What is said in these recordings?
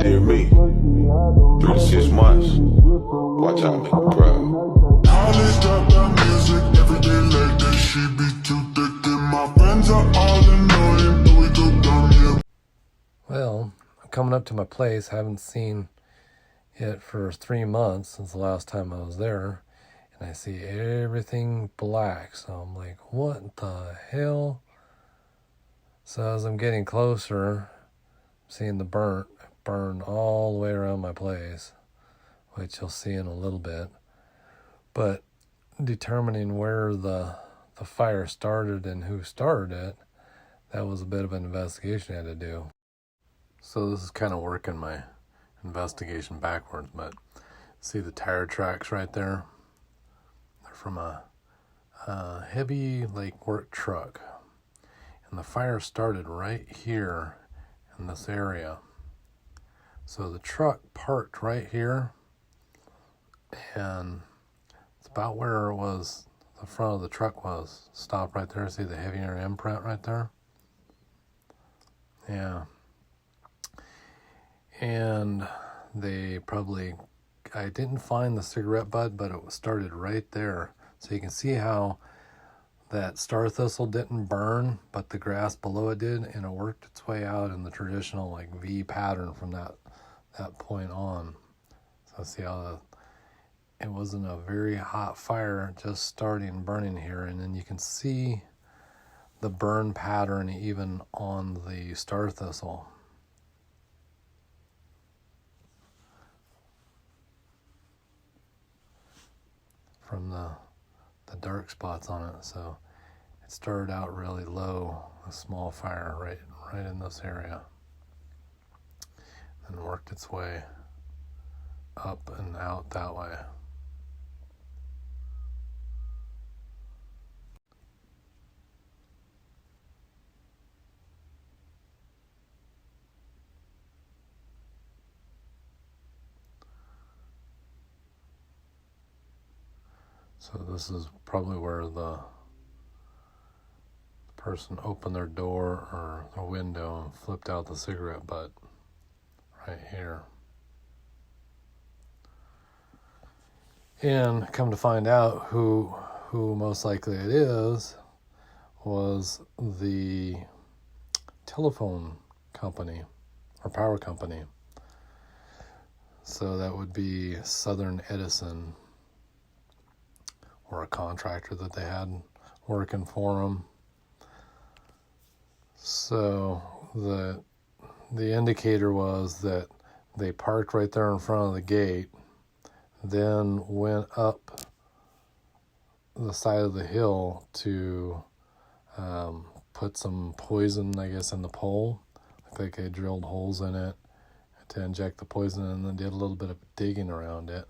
Dear me, 3 to 6 months. Watch out, make me proud. College got that music every day like that. She be too thick and my friends are all annoying, but we go down here. Well, I'm coming up to my place. I haven't seen it for 3 months since the last time I was there. And I see everything black. So I'm like, what the hell? So as I'm getting closer, I'm seeing the burn all the way around my place, which you'll see in a little bit. But determining where the fire started and who started it, that was a bit of an investigation I had to do. So this is kind of working my investigation backwards, but see the tire tracks right there? They're from a heavy work truck. And the fire started right here in this area. So the truck parked right here, and it's about where it was, the front of the truck was. Stop right there. See the heavier imprint right there? Yeah. And I didn't find the cigarette butt, but it started right there. So you can see how that star thistle didn't burn, but the grass below it did, and it worked its way out in the traditional V pattern from that point on. So see how it wasn't a very hot fire, just starting burning here, and then you can see the burn pattern even on the star thistle. From the dark spots on it. So it started out really low, a small fire right in this area, and worked its way up and out that way. So this is probably where the person opened their door or their window and flipped out the cigarette butt right here. And come to find out who most likely it is was the telephone company or power company. So that would be Southern Edison, or a contractor that they had working for them. So the indicator was that they parked right there in front of the gate, then went up the side of the hill to put some poison, I guess, in the pole. Looked like they drilled holes in it to inject the poison, and then did a little bit of digging around it.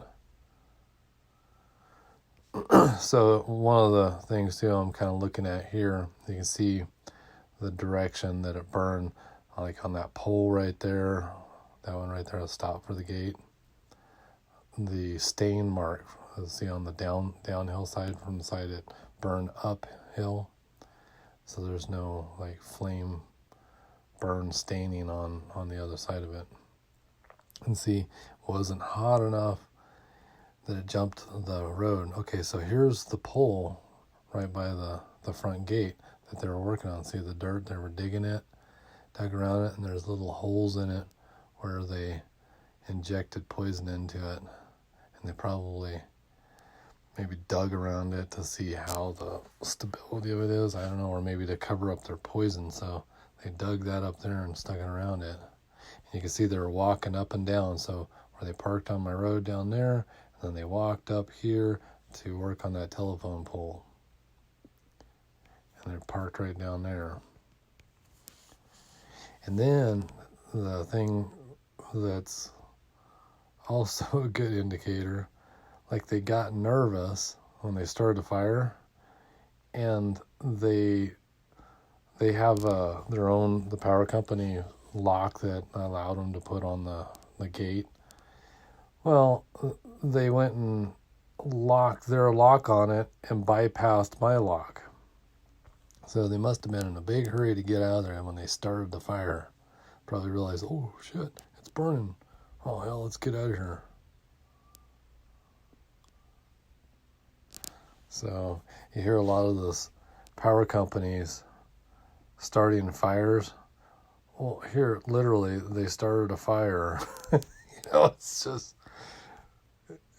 So one of the things too I'm kind of looking at here, you can see the direction that it burned, like on that pole right there, that one right there, the stop for the gate. The stain mark, see on the downhill side, from the side it burned uphill. So there's no flame burn staining on the other side of it. And see, it wasn't hot enough that it jumped the road. Okay, so here's the pole right by the front gate that they were working on. See the dirt, they were dug around it, and there's little holes in it where they injected poison into it. And they probably maybe dug around it to see how the stability of it is. I don't know, or maybe to cover up their poison. So they dug that up there and stuck it around it. And you can see they were walking up and down. So where they parked on my road down there, and then they walked up here to work on that telephone pole. And they're parked right down there. And then the thing that's also a good indicator, they got nervous when they started the fire, and they have the power company lock that allowed them to put on the gate. Well, they went and locked their lock on it and bypassed my lock. So they must have been in a big hurry to get out of there when they started the fire. Probably realized, oh shit, it's it's burning. Oh, hell, let's get out of here. So you hear a lot of those power companies starting fires. Well, here, literally, they started a fire. It's just,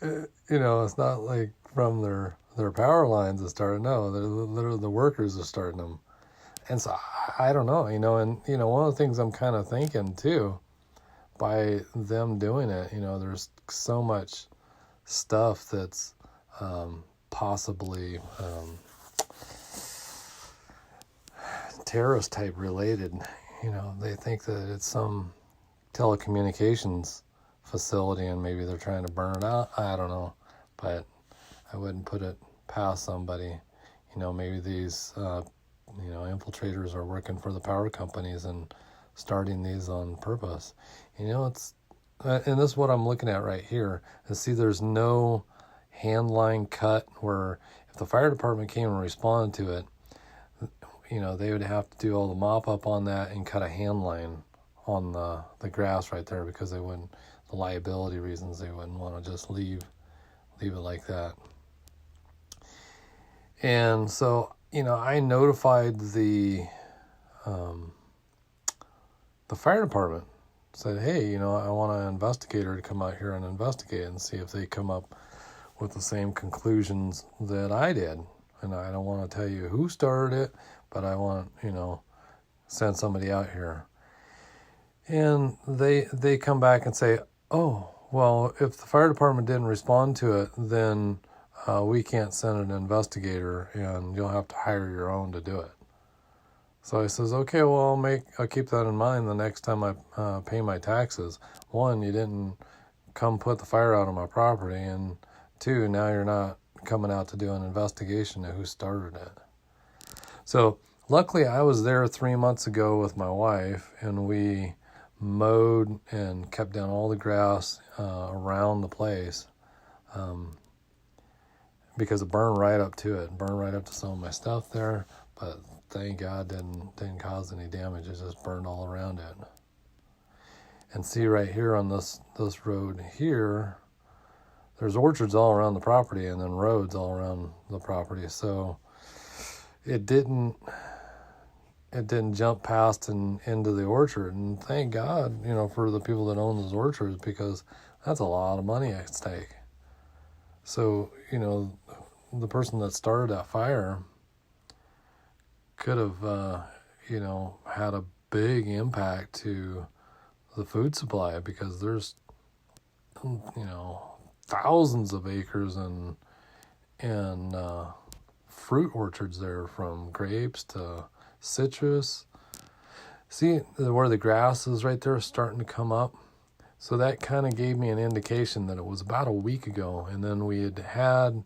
it's not like from their power lines that started. No, they're literally the workers are starting them. And so, I don't know, and, one of the things I'm kind of thinking, too, by them doing it, there's so much stuff that's possibly terrorist type related. They think that it's some telecommunications facility and maybe they're trying to burn it out. I don't know, but I wouldn't put it past somebody. Maybe these infiltrators are working for the power companies and starting these on purpose. It's and this is what I'm looking at right here. And see, there's no hand line cut where if the fire department came and responded to it, they would have to do all the mop up on that and cut a hand line on the grass right there, because the liability reasons, they wouldn't want to just leave it like that. And so, I notified the fire department, said, hey, I want an investigator to come out here and investigate and see if they come up with the same conclusions that I did. And I don't want to tell you who started it, but I want, send somebody out here. And they come back and say, oh, well, if the fire department didn't respond to it, then we can't send an investigator and you'll have to hire your own to do it. So I says, okay, well, I'll keep that in mind the next time I pay my taxes. One, you didn't come put the fire out on my property, and two, now you're not coming out to do an investigation of who started it. So luckily I was there 3 months ago with my wife, and we mowed and kept down all the grass around the place because it burned right up to it. Burned right up to some of my stuff there, but thank God didn't cause any damage. It just burned all around it. And see right here on this road here, there's orchards all around the property and then roads all around the property. So it didn't jump past and into the orchard. And thank God, for the people that own those orchards, because that's a lot of money at stake. So, the person that started that fire could have, had a big impact to the food supply, because there's, thousands of acres and fruit orchards there, from grapes to citrus. See where the grass is right there starting to come up? So that kind of gave me an indication that it was about a week ago, and then we had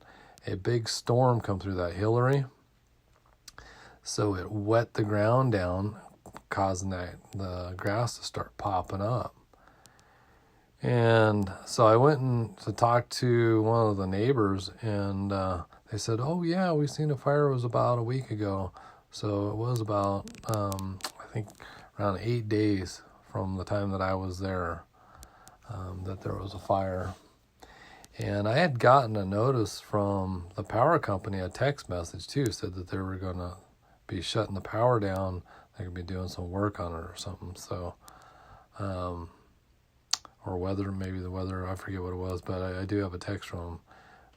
a big storm come through that Hillary. So it wet the ground down, causing the grass to start popping up. And so I went to talk to one of the neighbors, and they said, oh yeah, we seen a fire. It was about a week ago. So it was about, I think, around 8 days from the time that I was there, that there was a fire. And I had gotten a notice from the power company, a text message too, said that they were going to be shutting the power down. They could be doing some work on it or something. So, or weather, maybe the weather, I forget what it was, but I do have a text from them.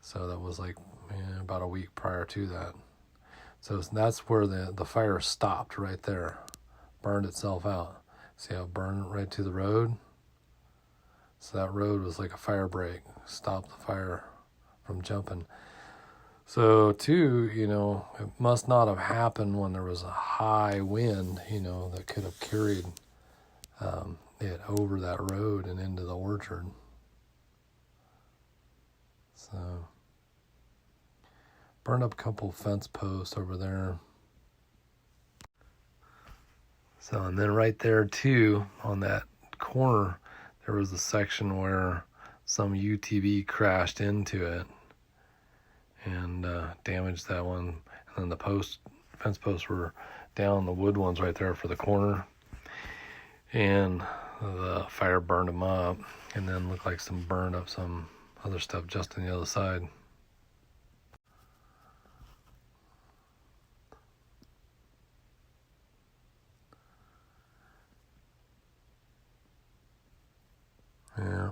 So that was like about a week prior to that. So that's where the fire stopped right there, burned itself out. See how it burned right to the road? So that road was like a fire break, stopped the fire from jumping. So too, it must not have happened when there was a high wind, that could have carried it over that road and into the orchard. So burned up a couple fence posts over there. So, and then right there too, on that corner, there was a section where some UTV crashed into it and damaged that one. And then the fence posts were down, the wood ones right there for the corner. And the fire burned them up, and then looked like some burned up some other stuff just on the other side. Yeah.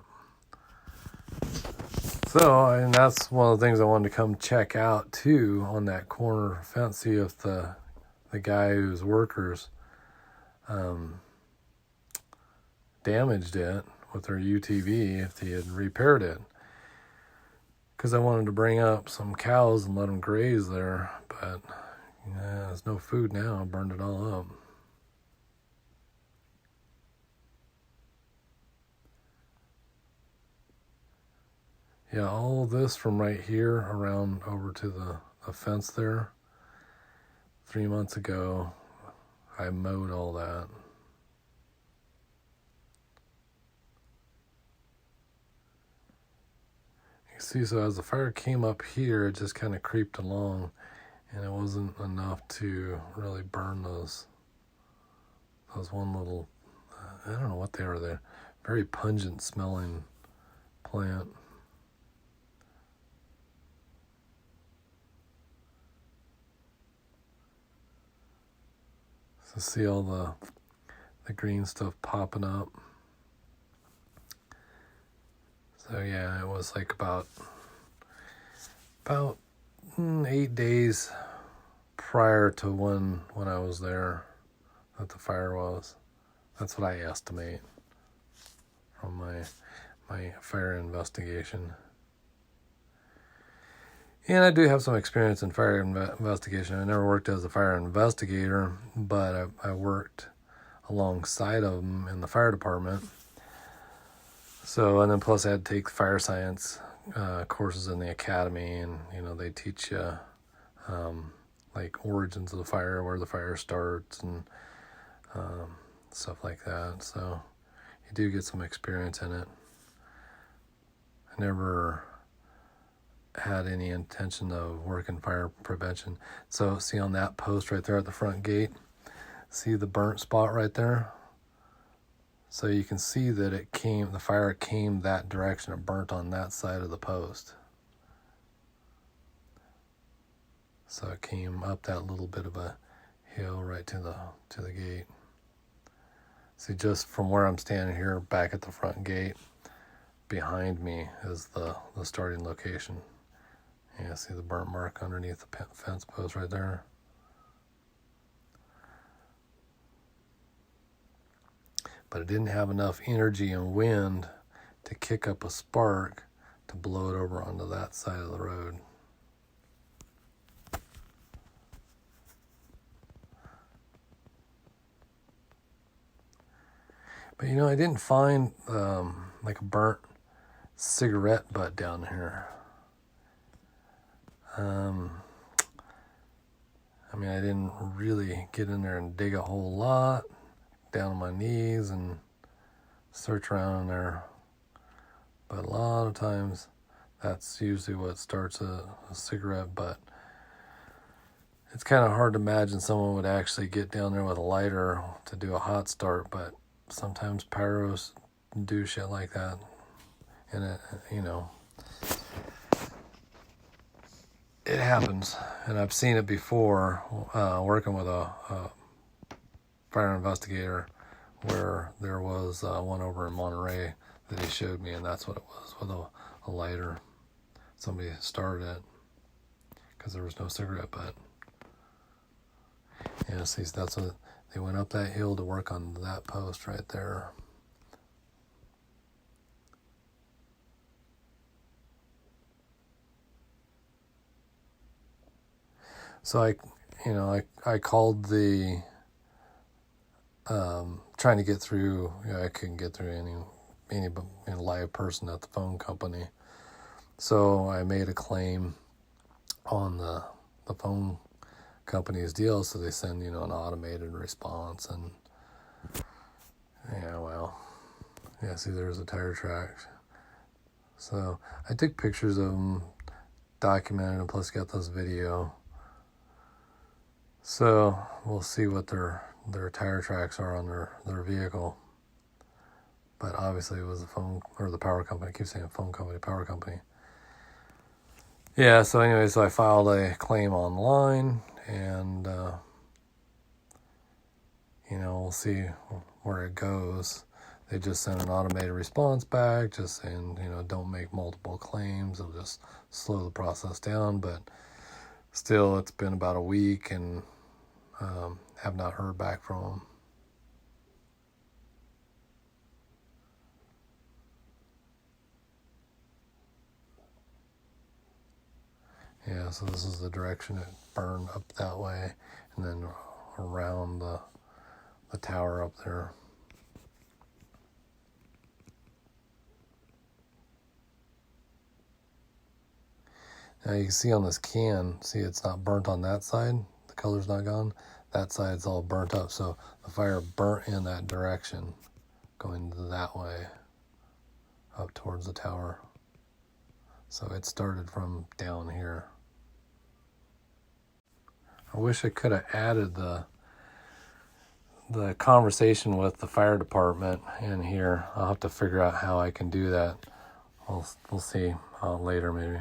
So, and that's one of the things I wanted to come check out too on that corner fence, see if the guy whose workers damaged it with their UTV, if he had repaired it. Because I wanted to bring up some cows and let them graze there, but yeah, there's no food now. I burned it all up. Yeah, all this from right here around over to the fence there, 3 months ago, I mowed all that. You see, so as the fire came up here, it just kind of creeped along, and it wasn't enough to really burn those one little, I don't know what they were there, very pungent smelling plant. So see all the green stuff popping up. So yeah, it was like about 8 days prior to when I was there that the fire was. That's what I estimate from my fire investigation. And I do have some experience in fire investigation. I never worked as a fire investigator, but I worked alongside of them in the fire department. So, and then plus I had to take fire science courses in the academy, and they teach you like origins of the fire, where the fire starts, and stuff like that. So you do get some experience in it. I never had any intention of working fire prevention. So see on that post right there at the front gate, see the burnt spot right there? So you can see that the fire came that direction. It burnt on that side of the post. So it came up that little bit of a hill right to the gate. See, just from where I'm standing here back at the front gate, behind me is the starting location. Yeah, see the burnt mark underneath the fence post right there. But it didn't have enough energy and wind to kick up a spark to blow it over onto that side of the road. But I didn't find like a burnt cigarette butt down here. I didn't really get in there and dig a whole lot, down on my knees and search around in there. But a lot of times that's usually what starts a cigarette butt. It's kind of hard to imagine someone would actually get down there with a lighter to do a hot start, but sometimes pyros do shit like that. And it happens. And I've seen it before working with a fire investigator, where there was one over in Monterey that he showed me, and that's what it was, with a lighter. Somebody started it because there was no cigarette butt. Yeah, see, that's what they went up that hill to work on that post right there. So I called the trying to get through. I couldn't get through any live person at the phone company. So I made a claim on the phone company's deal. So they send an automated response, and see, there's the tire tracks. So I took pictures of them, documented, and plus got this video. So we'll see what their tire tracks are on their vehicle. but obviously it was the phone or the power company. I keep saying phone company, power company. Yeah, so anyway, so I filed a claim online, and we'll see where it goes. They just sent an automated response back, just saying, don't make multiple claims. It'll just slow the process down, but still, it's been about a week, and have not heard back from them. Yeah, so this is the direction it burned up that way, and then around the tower up there. Now you can see on this can, see it's not burnt on that side. The color's not gone. That side's all burnt up, so the fire burnt in that direction, going that way, up towards the tower. So it started from down here. I wish I could have added the conversation with the fire department in here. I'll have to figure out how I can do that. We'll see later maybe.